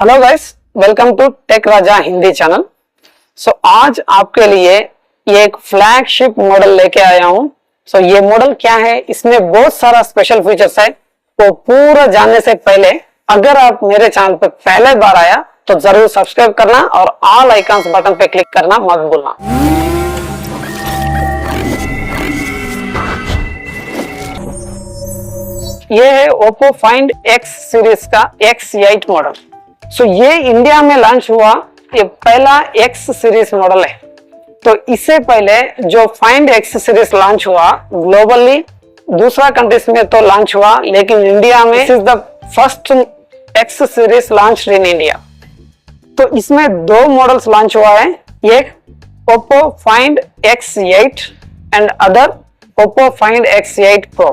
Hello guys, welcome to Tech Raja Hindi channel. आज आपके लिए ये एक फ्लैगशिप मॉडल लेके आया हूँ। ये मॉडल क्या है, इसमें बहुत सारा स्पेशल फीचर्स है। तो पूरा जानने से पहले अगर आप मेरे चैनल पर पहले बार आया तो जरूर सब्सक्राइब करना और ऑल आइकन्स बटन पे क्लिक करना मत भूलना। ये है Oppo Find X सीरीज का X8 मॉडल। ये इंडिया में लॉन्च हुआ ये पहला X सीरीज मॉडल है। तो इससे पहले जो Find X सीरीज लॉन्च हुआ ग्लोबली दूसरा कंट्रीज में तो लॉन्च हुआ, लेकिन इंडिया में this is the first X series launch in India. तो इसमें दो मॉडल्स लॉन्च हुआ है, एक Oppo Find X8 and other Oppo Find X8 Pro.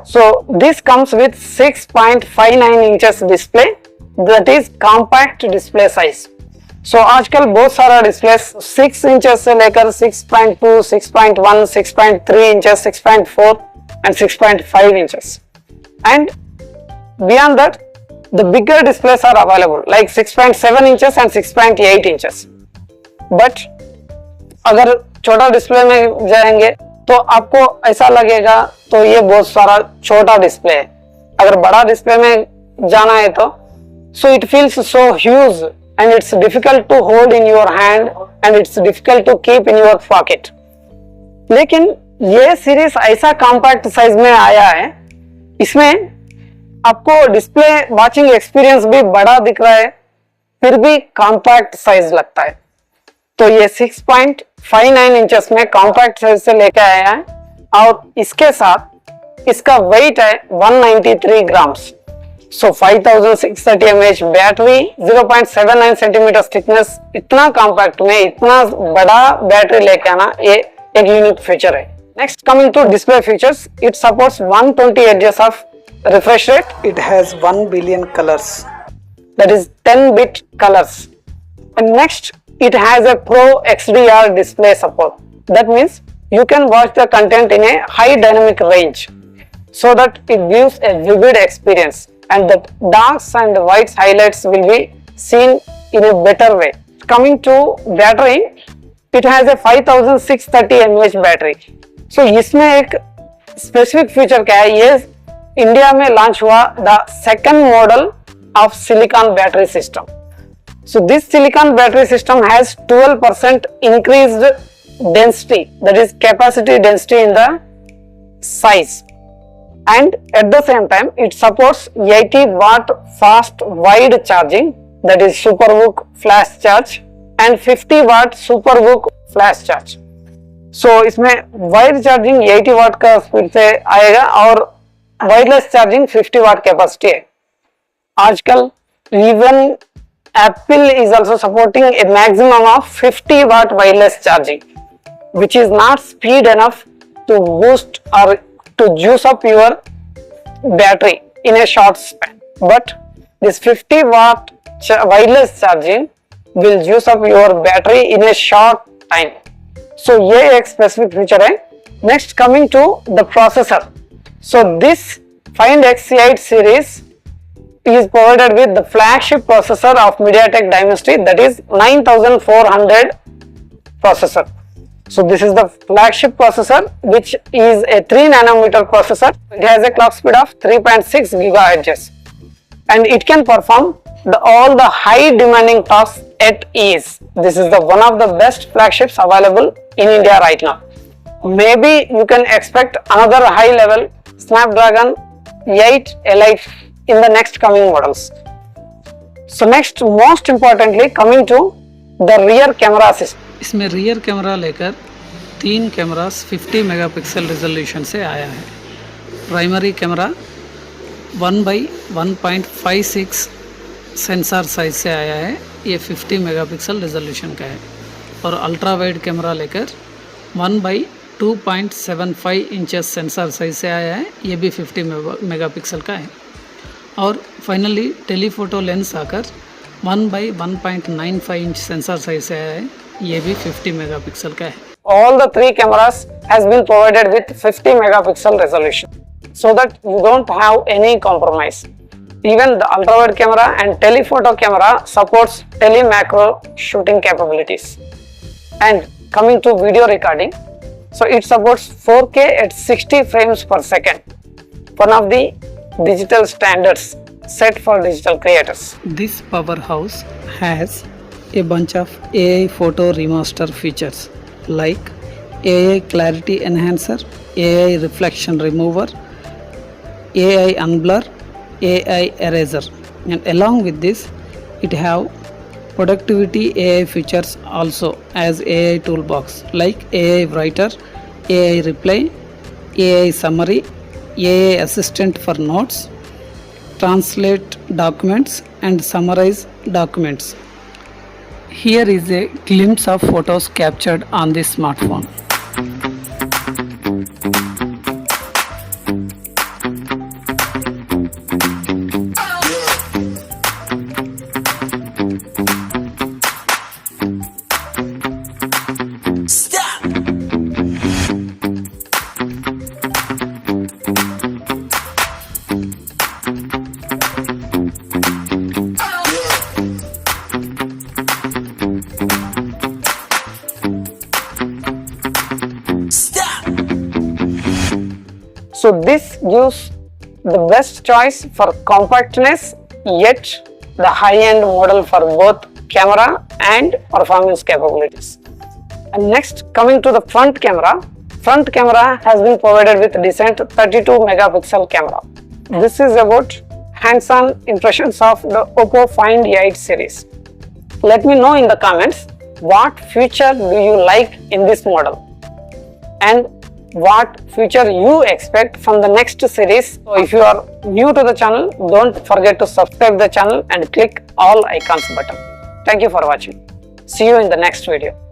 This comes with 6.59 inches display, that is compact display size. आजकल बहुत सारा डिस्प्ले 6 इंचेस से लेकर 6.2, 6.1, 6.3 inches, 6.4 and 6.5 inches. And beyond that, the bigger displays are available like 6.7 inches and 6.8 inches. But अगर छोटा display में जाएंगे तो आपको ऐसा लगेगा तो ये बहुत सारा छोटा डिस्प्ले है। अगर बड़ा डिस्प्ले में जाना है तो it feels so huge and it's difficult to hold in your hand and it's difficult to keep in your pocket. लेकिन ये सीरीज ऐसा कॉम्पैक्ट साइज में आया है, इसमें आपको डिस्प्ले वॉचिंग एक्सपीरियंस भी बड़ा दिख रहा है, फिर भी कॉम्पैक्ट साइज लगता है। तो ये 6.59 इंचेस में कॉम्पैक्ट साइज से लेके आया है और इसके साथ इसका वेट है 193 grams. 5630 mAh battery, 0.79 centimetre thickness, इतना कॉम्पैक्ट में इतना बड़ा बैटरी लेके आना ये एक यूनिक फीचर है। Next coming to display features, it supports 120 Hz of refresh rate, it has 1 billion colours, that is 10-bit colors. And next, it has a Pro XDR display support. That means you can watch the content in a high dynamic range so that it gives a vivid experience and the darks and whites highlights will be seen in a better way. Coming to battery, it has a 5630 mAh battery. इसमें एक specific feature क्या है, ये India में launch हुआ the second model of silicon battery system. This silicon battery system has 12% increased density, that is capacity density in the size, and at the same time it supports 80-watt fast wide charging, that is SuperVOOC flash charge, and 50-watt SuperVOOC flash charge. इसमें wide charging 80 वाट का speed से आएगा और wireless charging 50 वाट capacity है। आजकल even Apple is also supporting a maximum of 50-watt wireless charging, which is not speed enough to boost or to juice up your battery in a short span. But this 50-watt wireless charging will juice up your battery in a short time. ये एक specific feature है. Next, coming to the processor. This Find X8 series is provided with the flagship processor of MediaTek Dimensity, that is 9400 processor. This is the flagship processor, which is a 3 nanometer processor. It has a clock speed of 3.6 gigahertz and it can perform all the high demanding tasks at ease. This is one of the best flagships available in India right now. Maybe you can expect another high level Snapdragon 8 Elite in the next coming models. Next, most importantly, coming to the rear camera system. इसमें rear camera लेकर 3 cameras 50 megapixel resolution से आया है। Primary camera 1/1.56 sensor size से आया है, ये 50 megapixel resolution का है। और अल्ट्रा वाइड कैमरा लेकर 1/2.75 इंचेस सेंसर साइज से आया है, ये भी 50 मेगापिक्सल का है। और फाइनली टेलीफोटो लेंस आकर 1/1.95 इंच सेंसर साइज से आया है, ये भी 50 मेगापिक्सल का है। All the 3 cameras has been provided with 50 megapixel resolution so that you don't have any compromise. Even the ultrawide camera and telephoto camera supports tele-macro shooting capabilities. And coming to video recording, so it supports 4K at 60 frames per second, one of the digital standards set for digital creators. This powerhouse has a bunch of AI photo remaster features like AI clarity enhancer, AI reflection remover, AI unblur, AI eraser, and along with this it have productivity AI features also as AI toolbox like AI writer, AI reply, AI summary, AI assistant for notes, translate documents and summarize documents. Here is a glimpse of photos captured on this smartphone. So this gives the best choice for compactness, yet the high-end model for both camera and performance capabilities. And next, coming to the front camera has been provided with decent 32 megapixel camera. This is about hands-on impressions of the Oppo Find 8 series. Let me know in the comments what feature do you like in this model and what feature you expect from the next series. So if you are new to the channel, don't forget to subscribe the channel and click all icons button. Thank you for watching. See you in the next video.